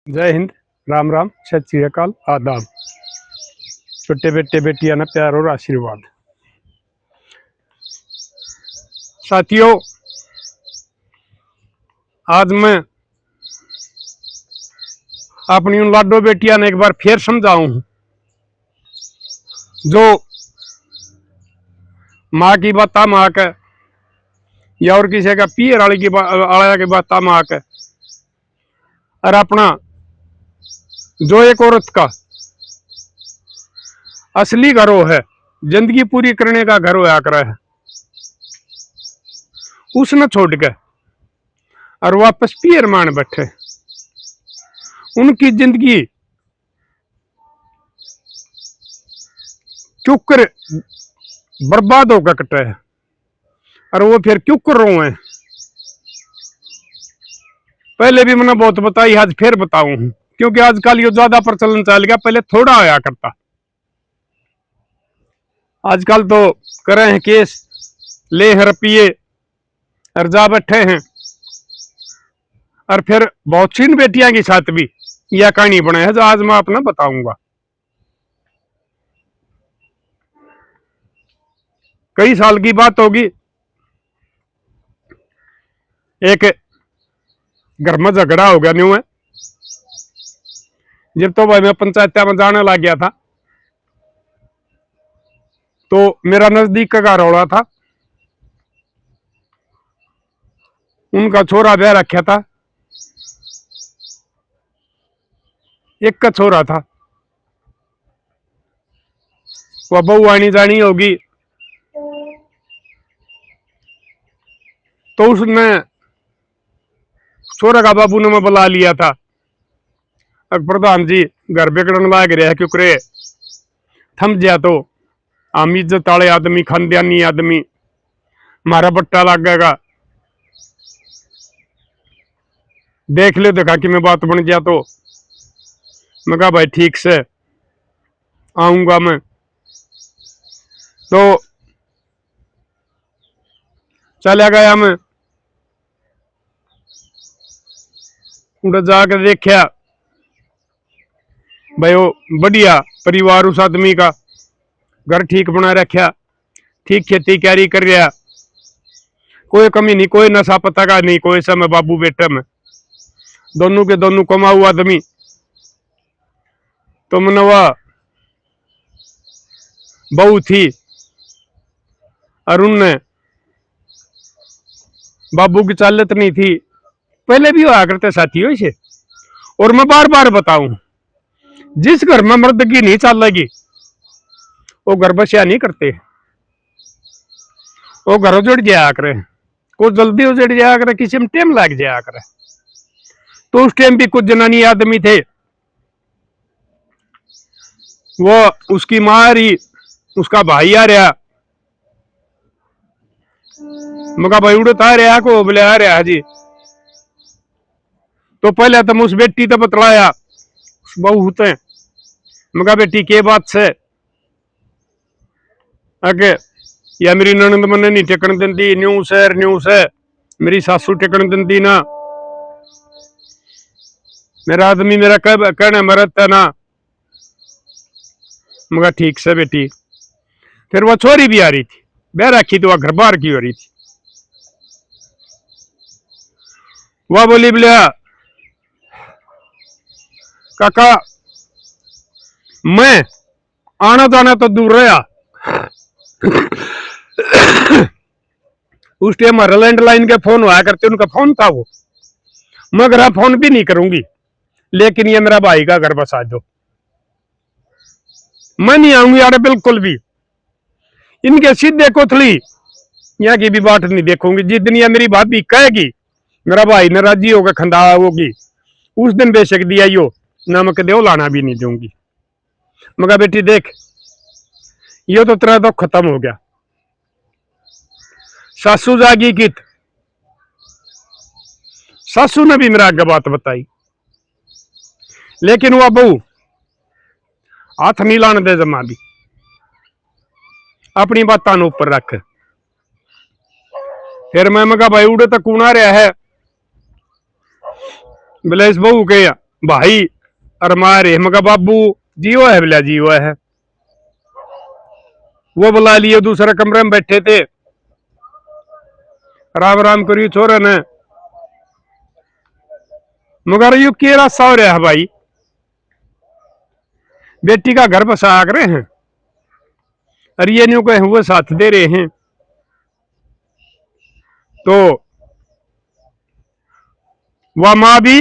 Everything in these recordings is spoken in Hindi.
जय हिंद, राम राम, सत श्री अकाल, आदाब। छोटे बेटे बेटियां ना प्यार और आशीर्वाद। साथियों, आज मैं अपनी उन लाडो बेटियां ने एक बार फिर समझाऊं जो माँ की बात माँ के या और किसी का पियर वाले की बात माँ के, और अपना जो एक औरत का असली घरो है, जिंदगी पूरी करने का घर होया करे है, उसने छोड़ के और वापस पियर मान बैठे, उनकी जिंदगी क्यों कर बर्बाद होकर कटे है। और वो फिर क्यों कर रहे हैं, पहले भी मैंने बहुत बताई, आज फिर बताऊं, क्योंकि आजकल ये ज्यादा प्रचलन चल गया, पहले थोड़ा आया करता। आजकल तो करे हैं केस, ले रुपये और जा बैठे हैं। और फिर बहुत सी बेटियां के साथ भी यह कहानी बने है जो आज मैं अपना बताऊंगा। कई साल की बात होगी, एक घर में झगड़ा हो गया न्यू है। जब तो भाई मैं पंचायत में जाने लग गया था, तो मेरा नजदीक का घर हो था, उनका छोरा ब्याह रखा था, एक का छोरा था, वह बहू आनी जानी होगी, तो उसने छोरा का बाबू ने मैं बुला लिया था, प्रधान जी घर बिगड़न लाग रहा है, क्योंकि थम गया तो हम इज्जत वाले आदमी, खानदानी आदमी, हमारा बट्टा लगेगा, देख ले देखा कि मैं बात बन गया। तो मैं कहा भाई ठीक से आऊंगा मैं। तो चला गया मैं, उधर जाकर देखा भाई वो बढ़िया परिवार, उस आदमी का घर ठीक बना रखा, ठीक खेती क्यारी कर रहा, कोई कमी नहीं, कोई नशा पता का नहीं, कोई समय बाबू बेटे में दोनों के दोनों कमाऊ आदमी। तो मैंने वह बहू थी और उनने बाबू की चालत नहीं थी, पहले भी हुआ करते साथियों से। और मैं बार बार बताऊं, जिस घर में मर्दगी नहीं चलेगी वो घर बसिया नहीं करते, वो घर उजड़ जाया करे, कुछ जल्दी उजड़ जाया करे, किसी में टाइम लग जाया करे। तो उस टाइम भी कुछ जनानी आदमी थे, वो उसकी माँ आ रही, उसका भाई आ रहा, मगा भाई उड़ता आ रहा को बोले आ रहा जी। तो पहले तुम उस बेटी तो बतलाया उस बहू होते, मगा बेटी के बात से आगे, या मेरी ननद मने नहीं टेकन देती, न्यूज है मेरी सासू टेकन देती ना, मेरा आदमी मेरा कहने मरत है ना। मगर ठीक से बेटी, फिर वह छोरी भी आ रही थी, बह रखी तो वह घर बार की हो रही थी, वह बोली बोले काका मैं आना जाना तो दूर रहा, उस टाइम लैंडलाइन के फोन हुआ करते, उनका फोन था वो, मगर फोन भी नहीं करूंगी, लेकिन ये मेरा भाई का घर बसा दो, मैं नहीं आऊंगी यार बिल्कुल भी, इनके सीधे कोथली यहाँ की भी बात नहीं देखूंगी। जिस दिन ये मेरी भाभी कहेगी मेरा भाई नाराजी होकर खंदा होगी, उस दिन बेशक दिया यो नमक दो लाना भी नहीं दूंगी। मगर बेटी देख, यो तो तेरा तो खत्म हो गया। सासू जागी की, सासू ने भी मेरा आगे बात बताई, लेकिन वह बहू हाथ नहीं लाने दे, जमा भी अपनी बातों ऊपर रख। फिर मैं मगा भाई उड़े तक कूण आ रहा है, बोले इस बहू के भाई अरमारे मगा बाबू जियो है बोला जियो है। वो बुला लिए, दूसरे कमरे में बैठे थे, राम राम करी छोरे ने। मगर यू केरा सा हो रहा है भाई, बेटी का घर बसा कर रहे हैं और ये न्यू कहे वो साथ दे रहे हैं। तो वह माँ भी,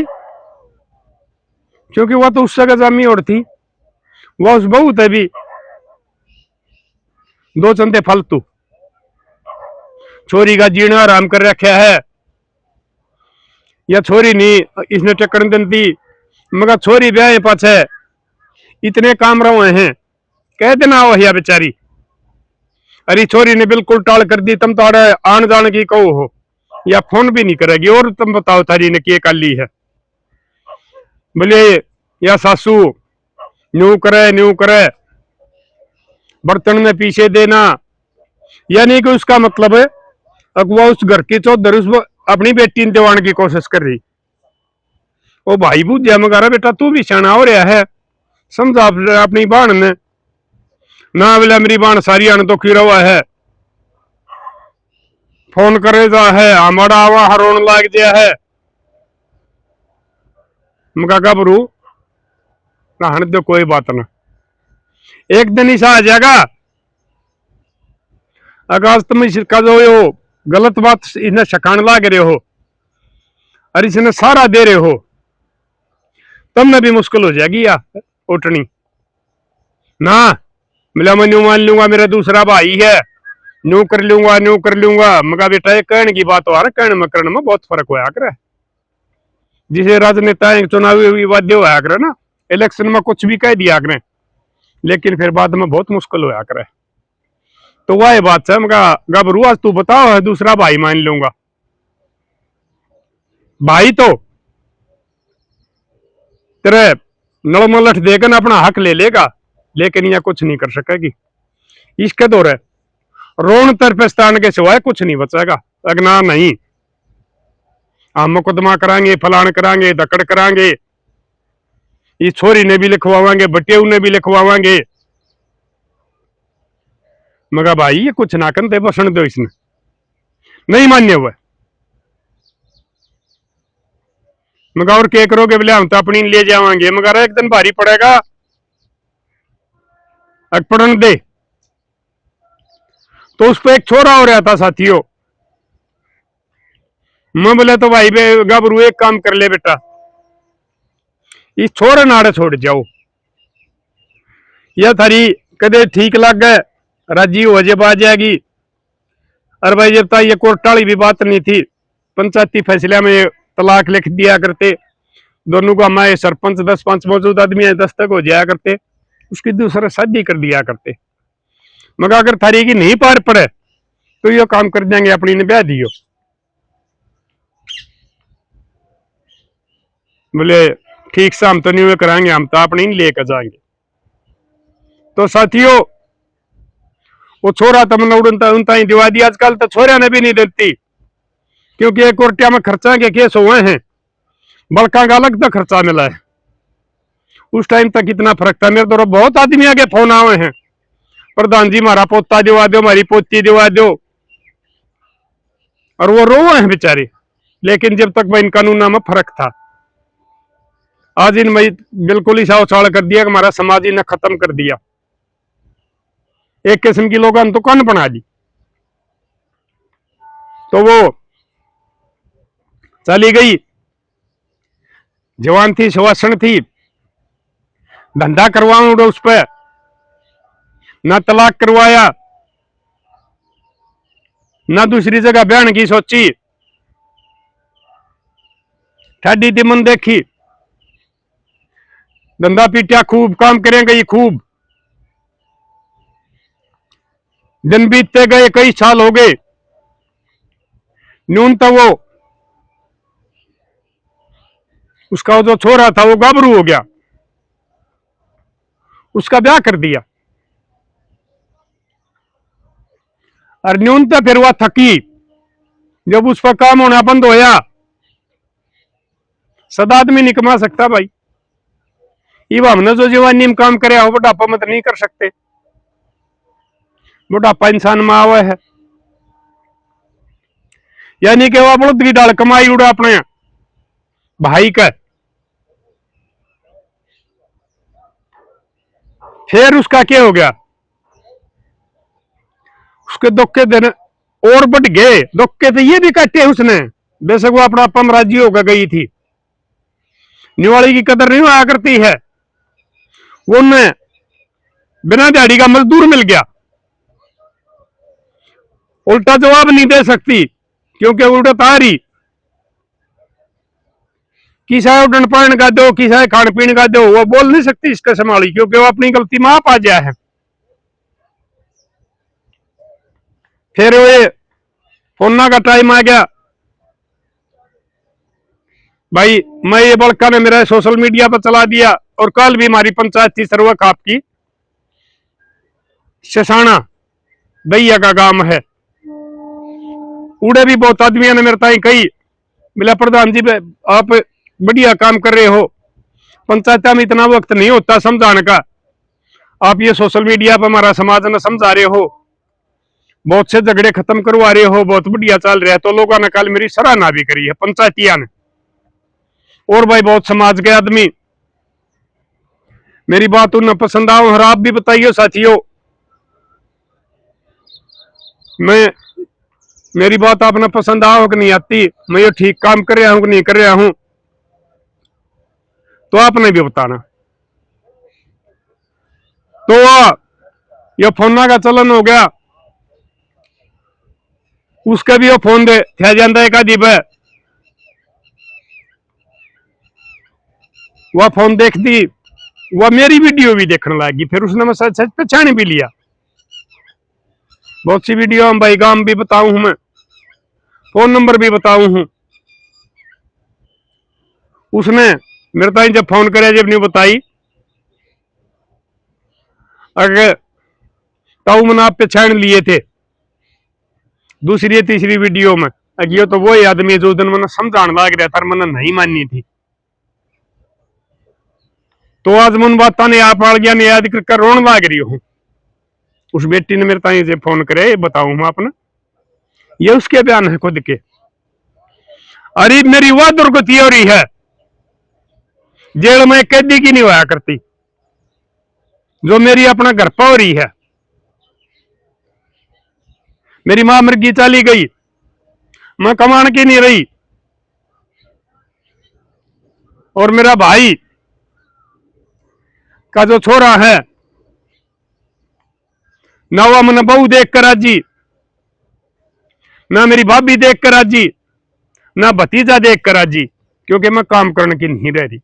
क्योंकि वह तो उस जगह जमी और थी, वह उस बहू थे भी दो चंदे फालतू, छोरी का जीना आराम कर रखा है, या छोरी नहीं इसने टक्कर दिन थी। मगर छोरी ब्याह पाछे इतने काम रहे हैं, कह देना हो या बेचारी। अरे छोरी ने बिल्कुल टाल कर दी, तुम तो आन जान की कहो हो, या फोन भी नहीं करेगी। और तुम बताओ थारी ने क्या कर ली है। बोले या सासू न्यू करे बर्तन में पीछे देना, यानी कि उसका मतलब है अगवा उस घर की चौधरी उस अपनी बेटी ने दिवाने की कोशिश कर रही। ओ भाई बूझा मगारा बेटा तू भी सियाना हो रहा है, समझा अपनी बहन ने ना। बोला मेरी बहन सारी आने तो खीरा हुआ है, फोन करे जा है हमारा आवा रोन लाग गया है। मगा घबरू रहने दो कोई बात ना, एक दिन ऐसा आ जाएगा अगर तुम इसका जो यो गलत बात इन्हें सिखाने लाग रहे हो और इसने सारा दे रहे हो, तब में भी मुश्किल हो जाएगी या उठनी ना। मिला मैं न्यू मान लूंगा, मेरा दूसरा भाई है, न्यू कर लूंगा। मगा बेटा ये कहने की बात हो, कहने में करने में बहुत फर्क होया करे। जिसे राजनेता चुनावी विवाद होया करे ना, इलेक्शन में कुछ भी कह दिया करें, लेकिन फिर बाद में बहुत मुश्किल होया करे। तो वह बात है मगा घबरू, आज तू बताओ है दूसरा भाई मान लूंगा। भाई तो तेरे नड़मलठ देकर अपना हक ले लेगा, लेकिन यह कुछ नहीं कर सकेगी। इसके दौरे रोन तरफस्तान के सिवाय कुछ नहीं बचेगा। अगना नहीं, हम मुकदमा करांगे, फलान करांगे, दकड़ करांगे, इस छोरी ने भी लिखवावांगे, बटियाऊ ने भी लिखवावांगे। मगा भाई ये कुछ ना करते बसन दो, इसने नहीं मान्य हुआ। मगर और क्या करोगे, बोले हम तो अपनी ले जावांगे। मगर एक दिन भारी पड़ेगा, पड़न दे। तो उस पर एक छोरा हो रहा था साथियों। मैं बोले तो भाई घबरू एक काम कर ले बेटा, इस छोरे नाड़े छोड़ जाओ, यह थारी कदे ठीक लग गए राजी हो जब आ जाएगी। और भाई जब तक ये कोर्ट टाली भी बात नहीं थी, पंचायती फैसला में तलाक लिख दिया करते, दोनों को हमारे सरपंच 10-5 मौजूद आदमी दस्तक हो जाया करते, उसकी दूसरा शादी कर दिया करते। मगर अगर थारी की नहीं पार पड़े तो ये काम कर देंगे, अपनी ने ब्याह दियो। बोले ठीक से हम तो नहीं कराएंगे, हम तो अपनी लेकर जाएंगे। तो साथियों वो छोरा तमने उनता ही दिवा दी। आजकल तो छोरिया ने भी नहीं देती, क्योंकि एक कोर्टिया में खर्चा के केस हुए हैं, बड़का का अलग तो खर्चा मिला है। उस टाइम तक कितना फर्क था। मेरे तो बहुत आदमी आगे फोन आए हैं, प्रधान जी हमारा पोता दिवा दो, हमारी पोती दिवा दो, और वो रो हैं बेचारे। लेकिन जब तक इन कानूनों में फर्क था, आज इन बिल्कुल ही सावछाड़ कर दिया कि हमारा समाज इन्हें खत्म कर दिया। एक किस्म की लोगों ने दुकान बना दी। तो वो चली गई, जवान थी, सुवासण थी, धंधा करवाऊंगा उस पर, ना तलाक करवाया, ना दूसरी जगह बहन की सोची, ठाडी दी मन देखी, धंधा पीटिया खूब, काम करेंगे ये खूब। दिन बीतते गए, कई साल हो गए, न्यूनतम वो उसका जो छोरा था वो गाभरू हो गया, उसका ब्याह कर दिया। और न्यूनतम फिर वह थकी, जब उस पर काम होना बंद होया, सदा आदमी नहीं कमा सकता भाई। ये हमने जो जवानी में काम करे हो बुढ़ापा मत नहीं कर सकते। बुढ़ापा इंसान में आवा है, यानी कि वह बुढ़ की डाल कमाई उड़ा अपने भाई का, फिर उसका क्या हो गया, उसके दुख के दिन और बढ़ गए। दुख के तो ये भी काटे उसने, बेशक वो अपना पम राजी होकर गई थी, निवाड़ी की कदर नहीं हुआ करती है, वो उन्हें बिना दिहाड़ी का मजदूर मिल गया, उल्टा जवाब नहीं दे सकती क्योंकि उल्टा तारी किसा उड़न पड़न का दो, किसा खान पीन का दो, वो बोल नहीं सकती इसका संभाली क्योंकि वो अपनी गलती में आप आ गया है। फिर वो फोना का टाइम आ गया, भाई मैं ये बड़का ने मेरा सोशल मीडिया पर चला दिया, और कल भी हमारी पंचायत थी सरवा खाप की, शसाना भैया का गांव है, उड़े भी बहुत आदमियों ने मेरे ताई कही, मिला प्रधान जी आप बढ़िया काम कर रहे हो, पंचायत में इतना वक्त नहीं होता समझाने का, आप ये सोशल मीडिया पर हमारा समाज न समझा रहे हो, बहुत से झगड़े खत्म करवा रहे हो, बहुत बढ़िया चल रहा है। तो लोगों ने कल मेरी सराहना भी करी है पंचायतिया ने, और भाई बहुत समाज के आदमी मेरी बात उन्हें पसंद आओ, और आप भी बताइए साथियों, मैं मेरी बात आपने पसंद आओ कि नहीं आती, मैं ये ठीक काम कर रहा हूं कि नहीं कर रहा हूं, तो आपने भी बताना। तो ये फोन का चलन हो गया, उसका भी वो फोन दे थे जाता है का दी, वह फोन देख दी, वह मेरी वीडियो भी देखने लगी, फिर उसने मैं सच सच पहचान भी लिया। बहुत सी वीडियो हम भाई गांव भी बताऊं हूं मैं, फोन नंबर भी बताऊं हूं। उसने मेरे ताई जब फोन करे जब नहीं बताई, अगर ताऊ मैंने आप पहचान लिए थे दूसरी तीसरी वीडियो में, अगियो तो वही आदमी जो दिन मैंने समझाने लग रहा था, मैंने नहीं माननी थी, तो आज मन बात ने आप आ गया ने याद कर रोन लाग रही हूं। उस बेटी ने मेरे ताई से फोन करे, बताऊं मैं अपना, ये उसके बयान है खुद के। अरे मेरी वह दुर्गति हो रही है, जेल में कैदी की नहीं होया करती, जो मेरी अपना घर पर हो रही है। मेरी मां मृगी चली गई, मैं कमान की नहीं रही, और मेरा भाई का जो छोरा है ना वह मैंने बहू देख कर राजी, ना मेरी भाभी देख कर राजी, ना भतीजा देख कर राजी, क्योंकि मैं काम करने की नहीं रह रही।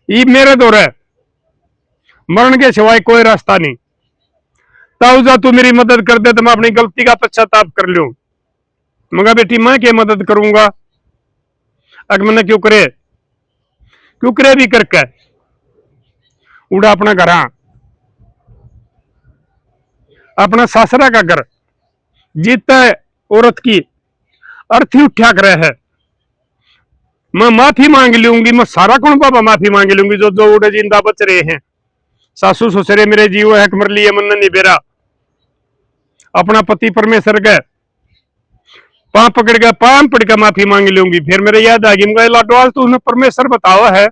ये मेरे दौर है, मरण के सिवाय कोई रास्ता नहीं। ताऊ जा तू मेरी मदद कर दे तो मैं अपनी गलती का पश्चाताप कर लूं। मगर बेटी मैं क्या मदद करूंगा, अगर मैंने क्यों करे भी करके उड़ा अपना घर, अपना सासरा का घर जीता है औरत की अर्थी उठा करे है। मैं माफी मांग लूंगी, मैं सारा कौन बाबा माफी मांग लूंगी, जो जो उड़े जिंदा बच रहे हैं, सासू ससुरे मेरे जीव है मर लिए मन नहीं बेरा, अपना पति परमेश्वर गए पां पकड़ के पां पड़ के माफी मांग लूंगी। फिर मेरे याद आ गई, लाडवाल तू उसने परमेश्वर बतावा है,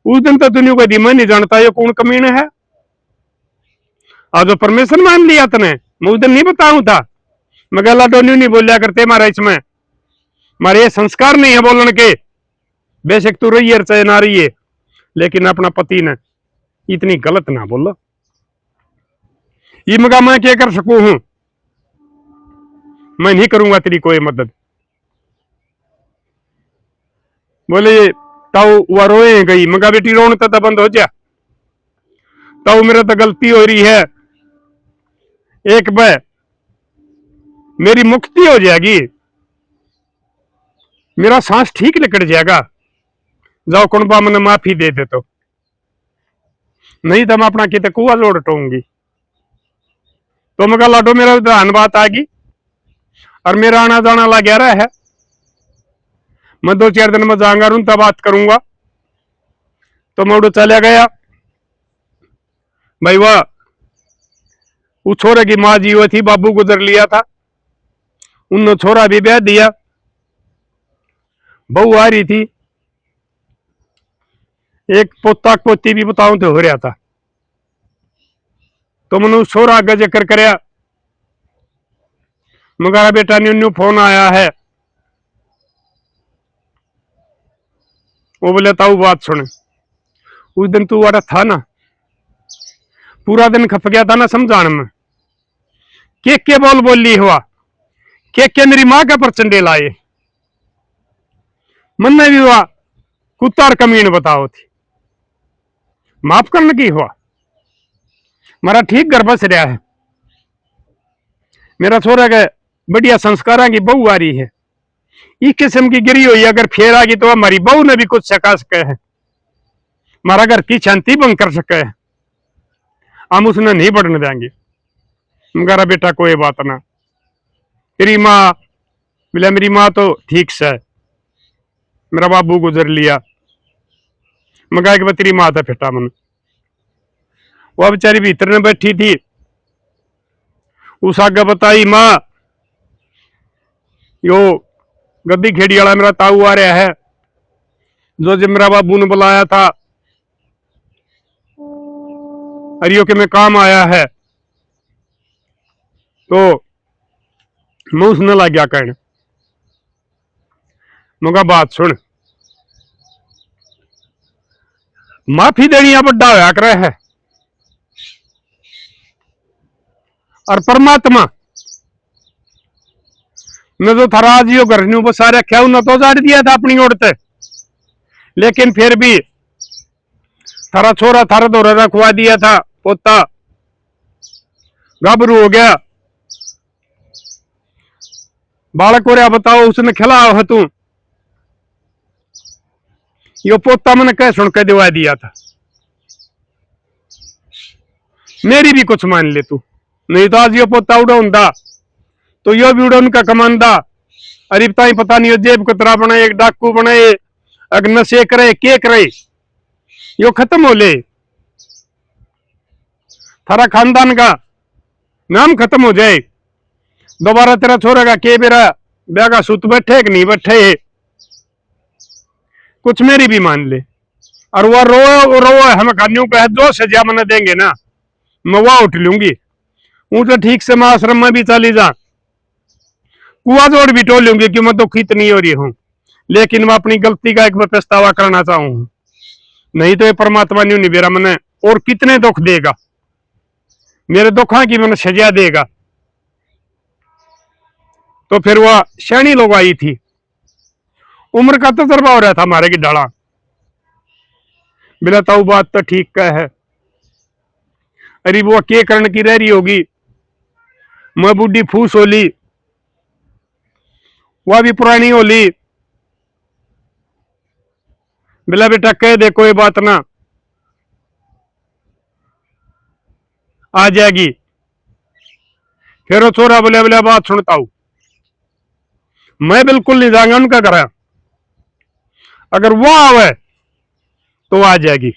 उस दिन तो दुनिया को मैं नहीं जानता ये कौन कमीने है, आज परमेश्वर मान लिया तने, मैं उस दिन नहीं बताऊं था। मगर लाडो नहीं बोलिया करते मारा, इसमें मारे ये संस्कार नहीं है बोलने के, बेशक तू रही है चाहे ना रही है, लेकिन अपना पति ने इतनी गलत ना बोलो। ये मगा मैं क्या कर सकूं हूं, मैं नहीं करूंगा तेरी कोई मदद। बोले ताऊ वह रोए गई, मगा बेटी रोन तो बंद हो जा, ताऊ मेरा तो गलती हो रही है, एक बार मेरी मुक्ति हो जाएगी, मेरा सांस ठीक निकल जाएगा, जाओ कुणबा मैंने माफी दे दे, तो नहीं तो मैं अपना कितने कुआ जोड़ टूंगी। तो मैं लाडो मेरा ध्यान बात आ गई, और मेरा आना जाना लगा रहा है, मैं 2-4 दिन में जाऊंगा उनसे बात करूंगा, तो मैं उड़ चला गया भाई। वाह, उस छोरे की माँ जी हुई थी, बाबू गुजर लिया था, उन छोरा भी ब्याह दिया। बहू आ रही थी, एक पोता पोती भी बताऊं तो हो रहा था। तो मैंने उस छोरा आगे जिक्र करया, मगर बेटा न्यू फोन आया है। वो बोले ताऊ बात सुन, उस दिन तू वाला था ना, पूरा दिन खप गया था ना समझाने में, के बोल ली हुआ, के मेरी माँ का प्रचंडे लाए, मन में भी हुआ कुत्ता और कमीन बताओ थी, माफ करने की हुआ, मारा ठीक घर बस रहा है, मेरा छोरा के बढ़िया संस्कारा की बहू आ रही है, इस किस्म की गिरी हुई अगर फेर आ गई तो हमारी बहू ने भी कुछ सका सके है, हमारा घर की शांति भंग कर सके है, हम उसने नहीं बढ़ने देंगे। मगर बेटा कोई बात ना, तेरी माँ, बोले मेरी माँ तो ठीक से, मेरा बाबू गुजर लिया, मगा कि तेरी माँ था फिटा मन। वह बेचारी भीतर में बैठी थी, उस आगे बताई माँ यो गद्दी खेड़ी वाला मेरा ताऊ आ रहा है, जो जब मेरा बाबू ने बुलाया था अरियो के में काम आया है, तो मैं उसने लग गया कहने, मगा बात सुन, माफी देनी बड़ा होया करे है, और परमात्मा ने जो थारा आज यो घर बसा रखा उन्हें तो जाड़ दिया था अपनी ओर से, लेकिन फिर भी थारा छोरा थारा दौरा रखवा दिया था, पोता गाभरू हो गया, बालक हो रहा, बताओ उसने खिलाओ है तू, यो पोता मैंने कह सुन के दिवा दिया था, मेरी भी कुछ मान ले तू, नहीं तो आज यो पोता उड़ा होता तो यो भी उड़ा उनका कमांदा, अरे पता नहीं जेब कतरा बने, एक डाकू बने, अगर नशे करे के करे, यो खत्म हो ले, थारा खानदान का नाम खत्म हो जाए, दोबारा तेरा छोरा का के बेरा ब्याह का सुत बैठे कि नहीं बैठे, कुछ मेरी भी मान ले, और वह रो हम खानियों का जो सजा मना देंगे ना, मैं वह उठ लूंगी, तो ठीक से मैं आश्रम में भी चली जा, कुआ जोड़ भी टोल लूंगी कि मैं दुखी इतनी हो रही हूं, लेकिन मैं अपनी गलती का एक पछतावा करना चाहूं, नहीं तो ये परमात्मा नहीं निबेरा मैंने और कितने दुख देगा, मेरे दुखा की मैंने सजा देगा। तो फिर वह शैनी लोग आई थी, उम्र का तजर्बा हो रहा था हमारे की डाला, बिना ताऊ बात तो ठीक का है, अरे वो के करण की रह रही होगी, मैं बुढ़ी फूस होली, वह भी पुरानी होली, बिला बेटा कह दे कोई बात ना आ जाएगी। फिर वो छोरा बोले बोले बात सुनता हूं, मैं बिल्कुल नहीं जाऊंगा उनका घर, अगर वो आवे तो आ जाएगी,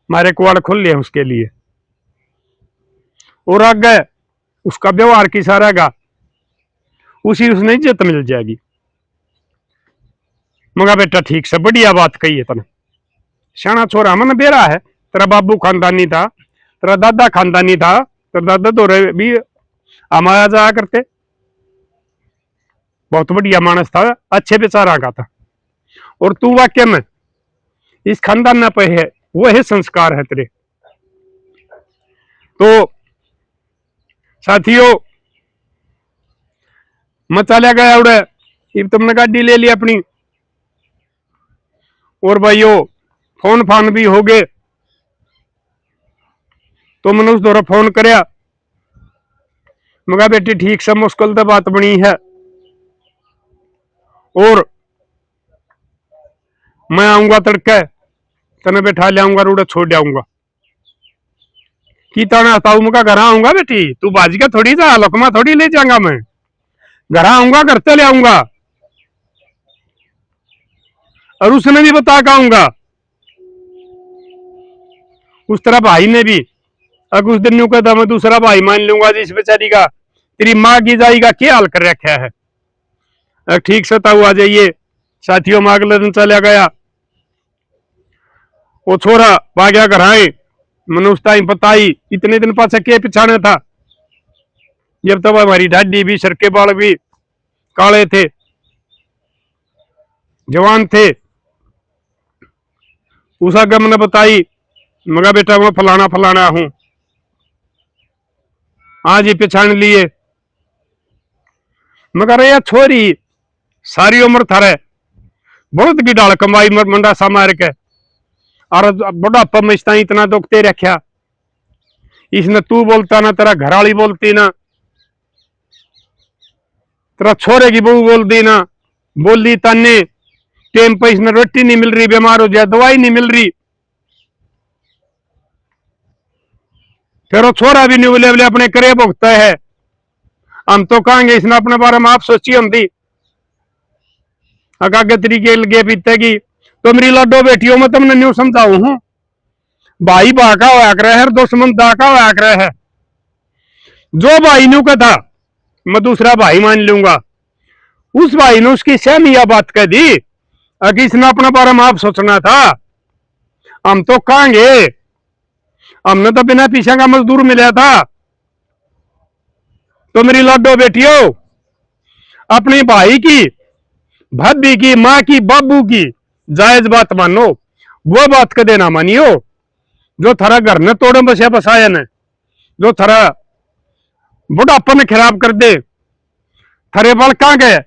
हमारे कुआड़ खुल लिया उसके लिए, और आगे उसका व्यवहार किसा रहेगा उसी उसने इज्जत मिल जाएगी। मगा बेटा ठीक से बढ़िया बात कही है तने, शाना छोरा मन बेरा है, तेरा बाबू खानदानी था, तेरा दादा खानदानी था, तेरा दादा तो भी हमारा जाया करते, बहुत बढ़िया मानस था, अच्छे बेचारा का था, और तू वाक्य में इस खानदान में पे है, वही संस्कार है तेरे। तो साथियों मैं चला गया उड़े, इब तुमने गाड़ी ले ली अपनी, और भाइयों फोन फान भी हो गए, तो मैंने उस दौरा फोन करया, मगा बेटी ठीक से मुश्किल तो बात बनी है, और मैं आऊंगा तड़के तने बैठा ले आऊंगा, रूढ़ छोड़ आऊंगा, की ताना ताऊ मुका घर आऊंगा बेटी, तू बाजी का थोड़ी जा लकमा थोड़ी ले जाऊंगा, मैं घर आऊंगा, घर से ले आऊंगा, और उसने भी बता के आऊंगा उस तरह भाई ने भी अगर उस दिन न्यू कहता मैं दूसरा भाई मान लूंगा, जिस बेचारी का तेरी माँ की जाई का क्या हाल कर रखा है। ठीक से ताऊ आ जाइए। साथियों में अगले दिन चला गया वो छोरा, भाग्या घर आए, मैंने उस टाइम बताई इतने दिन पास के पिछाने था, जब तब हमारी ढाडी भी, सर के बाल भी काले थे, जवान थे। उस आगे मैंने बताई, मगा बेटा मैं फलाना फलाना हूं, आज ही पहचान लिए। मगर यह छोरी सारी उम्र थारे बहुत की डाल कमाई मंडा सा मार के, और बुढ़ापा में इतना दुखते रखा। इसने तू बोलता ना, तेरा घर वाली बोलती ना, तेरा छोरे की बहू बोलती ना, बोली ताने टेम पे इसने रोटी नहीं मिल रही, बीमार हो जाए दवाई नहीं मिल रही। फिर वो छोरा भी नहीं बोले अपने करे भुगता है। हम तो कहेंगे इसने अपने बारे में आप सोची होती, आगे तरीके लगे बीतेगी। तो मेरी लाडो बेटियों में तुमने न्यू समझाऊ हूं, भाई बाका होया करे है, दुश्मन दाका होया करे है। जो भाई न्यू का था मैं दूसरा भाई मान लूंगा, उस भाई ने उसकी सहमी यह बात कह दी, अगर इसने अपने बारे में आप सोचना था। हम तो कहेंगे हमने तो बिना पीछे का मजदूर मिला था। तो मेरी लाडो बेटियों, अपने भाई की, भाभी की, माँ की, बाबू की जायज बात मानो, वो बात कदे ना मानियो जो थारा घर ने तोड़े बसे बसाया ने, जो थारा बुढ़ापा ने खराब कर दे। थारे बल कहां गए,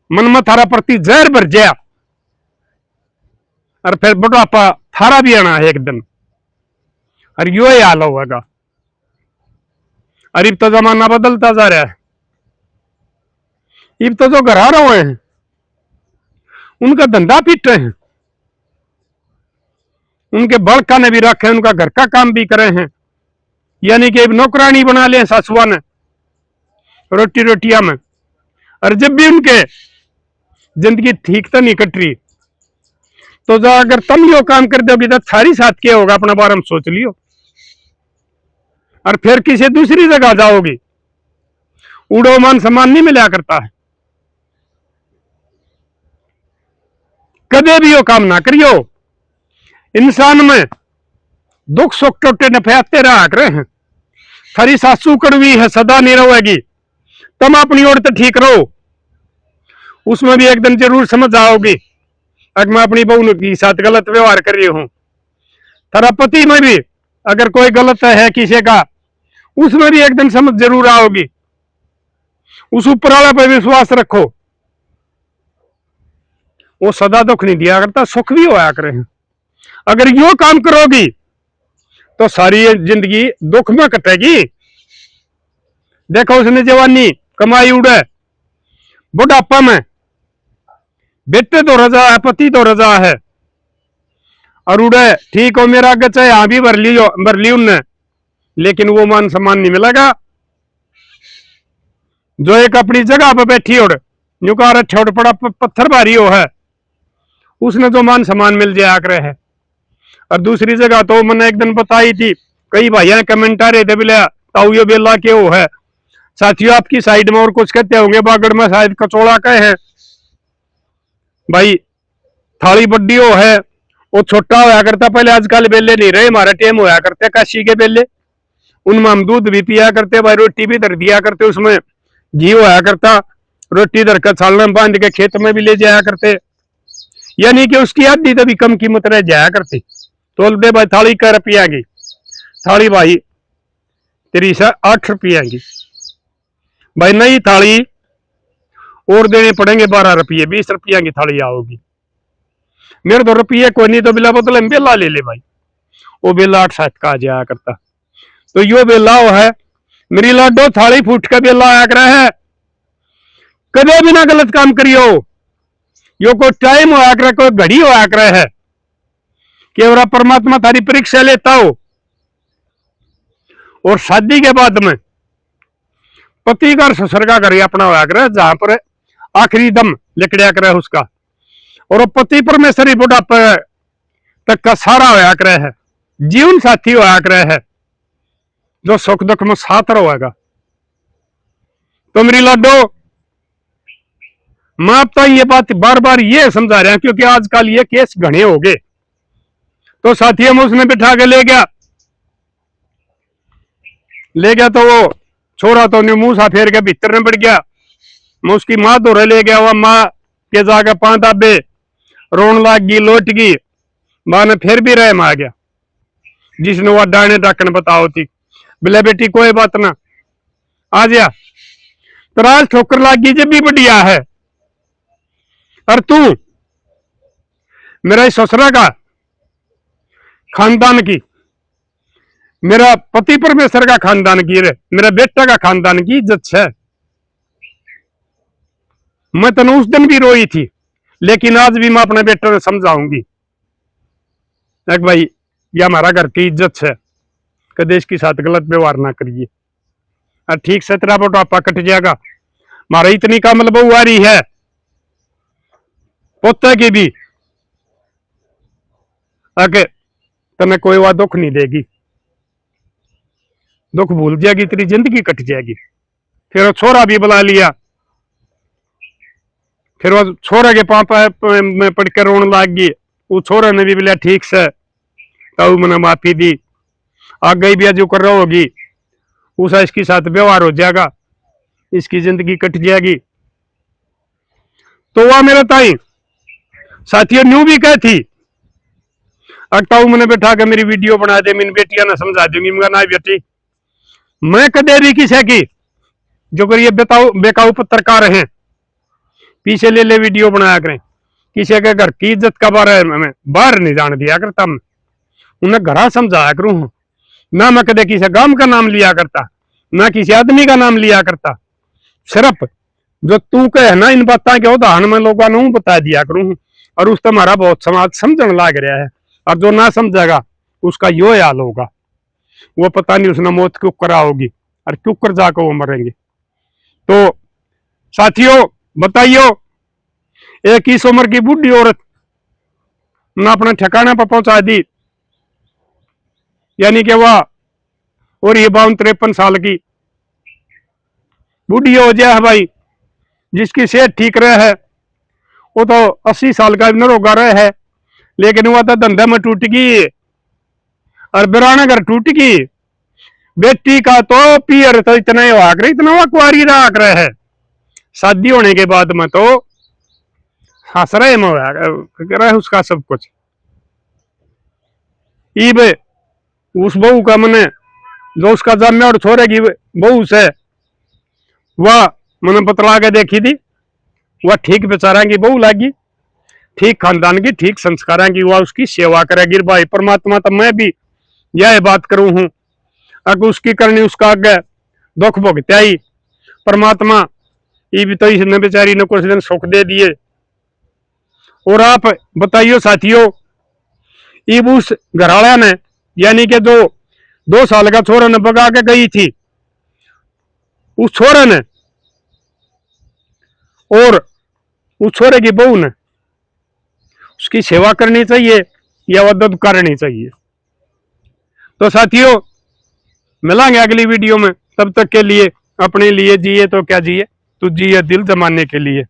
मन में थारा प्रति जहर भर जाया, और फिर बुढ़ापा थारा भी आना है एक दिन, और यो ही हाल होगा। अरे तो जमाना बदलता जा रहा है। अब तो जो घर रहे हैं उनका धंधा पीट रहे हैं, उनके बड़का ने भी रखे, उनका घर का काम भी करे हैं, यानी कि नौकरानी बना ले सासुआ ने रोटी रोटिया में। और जब भी उनके जिंदगी ठीक तो नहीं कट रही, तो जो अगर तुम यो काम कर दोगे तो थारी साथ क्या होगा अपने बारे में सोच लियो। और फिर किसी दूसरी जगह जाओगी, उड़ो मान सम्मान नहीं मिला करता है। कदे भी यो काम ना करियो। इंसान में दुख सुख टोटे नफे आते रहा करे हैं। थारी सासू कड़वी है, सदा नहीं रहेगी, तुम अपनी ओर तो ठीक रहो, उसमें भी एक दिन जरूर समझ आओगी अगर मैं अपनी बहू के साथ गलत व्यवहार कर रही हूं। थारा पति में भी अगर कोई गलत है किसी का, उसमें भी एक दिन समझ जरूर आओगी। उस ऊपर वाले पर विश्वास रखो, वो सदा दुख नहीं दिया करता, सुख भी होया करे। अगर यो काम करोगी तो सारी जिंदगी दुख में कटेगी। देखो उसने जवानी कमाई उड़े, बुढ़ापा में बेटे तो रजा है, पति तो रजा है, और उड़े ठीक हो मेरा आगे चाहे यहां भी भर ली उनने, लेकिन वो मान सम्मान नहीं मिलेगा। जो एक अपनी जगह पर बैठी और न्यूकार छोड़ पड़ा पत्थर भारी हो है, उसने जो मान सम्मान मिल जाया करे है। और दूसरी जगह तो मैंने एक दिन बताई थी, कई भाइयों कमेंट आ रहे थे बोले ताऊ ये बेला के वो है। साथियों आपकी साइड में और कुछ कहते होंगे, बागड़ में शायद कचौड़ा कहे हैं। भाई थाली बड्डी हो है, वो छोटा होया करता पहले, आजकल बेले नहीं रहे, हमारा टेम होया करते काशी के बेले, उनमें हम दूध भी पिया करते, भाई रोटी भी धर दिया करते, उसमें घी होया करता, रोटी धर कर छालने में बांध के खेत में भी ले जाया करते, यानी कि उसकी आधी तो भी कम कीमत रह जाया करती। तोल दे भाई थाली का रुपया की थाली, भाई तेरी 8 रुपया की, भाई नई थाली और देने पड़ेंगे 12 रुपये, 20 रुपया की थाली आओगी। मेरे 2 रुपये कोई नहीं, तो बिला बदले बेला ले ले भाई, वो बेला 8-7 का आ जाया करता। तो यो बेला वो है मेरी लाडो, थाली फूट का बेला आया कर है। कदे भी ना गलत काम करियो, यो कोई टाइम होया करे, कोई घड़ी होया करे है कि परमात्मा थारी परीक्षा लेता हो। और शादी के बाद में पति का ससुर का घर अपना होया करे, जहां पर आखिरी दम लिकड़िया करे उसका, और वो पति परमेश्वरी बुढ़ापे तक का सारा होया करे है, जीवन साथी होया करे है, जो सुख दुख में साथ रहेगा। तो मेरी लाडो, मैं अब तो ये बात बार बार ये समझा रहा हूं, क्योंकि आजकल ये केस घने हो गए। तो साथियों में उसने बिठा के ले गया तो वो छोरा तो मुंह सा फेर के भीतर में बढ़ गया। मैं उसकी माँ दौरे ले गया, वह माँ के जाके 5 दाबे रोन लाग गई, लौट गई। माँ ने फिर भी रह आ गया, जिसने वह डाने डाकन बताओ थी। बोले बेटी कोई बात ना, आ जा, तराज ठोकर लाग गई जब भी बढ़िया है। और तू मेरा ससुरा का खानदान की, मेरा पति परमेश्वर का खानदान की रे, मेरा बेटा का खानदान की इज्जत है। मैं तने उस दिन भी रोई थी, लेकिन आज भी मैं अपने बेटे को समझाऊंगी एक भाई, यह हमारा घर की इज्जत है, कदे इसके साथ गलत व्यवहार ना करिए। और ठीक से तेरा बुढ़ापा कट जाएगा। मारा इतनी कमल बहू आ रही है, पोते की भी, आके तने कोई वह दुख नहीं देगी, दुख भूल जाएगी, तेरी जिंदगी कट जाएगी। फिर वो छोरा भी बुला लिया, फिर वो छोरे के पापा में पढ़ कर रोने लग गई। उस छोरे ने भी बोला ठीक से, तो मैंने माफी दी, आगे भी जो कर रहा होगी उसा इसके साथ व्यवहार हो जाएगा, इसकी जिंदगी कट जाएगी। तो वह मेरा ताई साथियों न्यू भी कह थी, अगताऊ मैंने बैठा के मेरी वीडियो बना दे, मेरी बेटियां ना समझा दूंगी। मैं ना बेटी, मैं कदे भी किसी की जो कर ये बेकाऊ पत्रकार हैं पीछे ले ले वीडियो बनाया करें, किसी के घर की इज्जत का बारे में बाहर नहीं जान दिया करता, मैं उन्हें घरा समझाया करूं। ना मैं कदे किसी गांव का नाम लिया करता, ना किसी आदमी का नाम लिया करता। सिर्फ जो तू कहे ना इन बातों के उदाहरण में लोगों ने बता दिया करूं, और उस तुम्हारा बहुत समाज समझने लग रहा है। और जो ना समझेगा उसका यो हाल होगा, वो पता नहीं उसने मौत क्यों करा होगी और क्यों कर जाकर वो मरेंगे। तो साथियों बताइयो, एक 21 उम्र की बूढ़ी औरत ना अपने ठिकाने पर पहुंचा दी, यानी कि वह और ये 52-53 साल की बूढ़ी हो जाए है भाई, जिसकी सेहत ठीक रहे है, वो तो 80 साल का नरोगा रहे है, लेकिन वह तो धंधे में टूट गई और बिराना घर टूट गई। बेटी का तो पियर तो इतना ही हुआ करे, इतना वह कुआरी रहा करे है, शादी होने के बाद में तो हंस रहे में उसका सब कुछ। ईब उस बहू का मैंने जो उसका जन्म और छोरे की बहू से वह मैंने बतला के देखी थी, वह ठीक बेचारा की बहू लागी, ठीक खानदान की, ठीक संस्कारा की, वह उसकी सेवा करेगी। भाई परमात्मा तो मैं भी यह बात करूं हूं, अगर उसकी करनी उसका आगे दुख भोगते आई परमात्मा, ये भी तो इसने बेचारी ने कुछ दिन सुख दे दिए। और आप बताइयो साथियों, इब उस घराड़ा ने, यानी कि जो 2 साल का छोरा ने भगा के गई थी, उस छोरे ने और उस छोरे की बहू ने उसकी सेवा करनी चाहिए या मदद करनी चाहिए। तो साथियों मिलेंगे अगली वीडियो में, तब तक के लिए अपने लिए जिए तो क्या जिए, तू जिए दिल जमाने के लिए।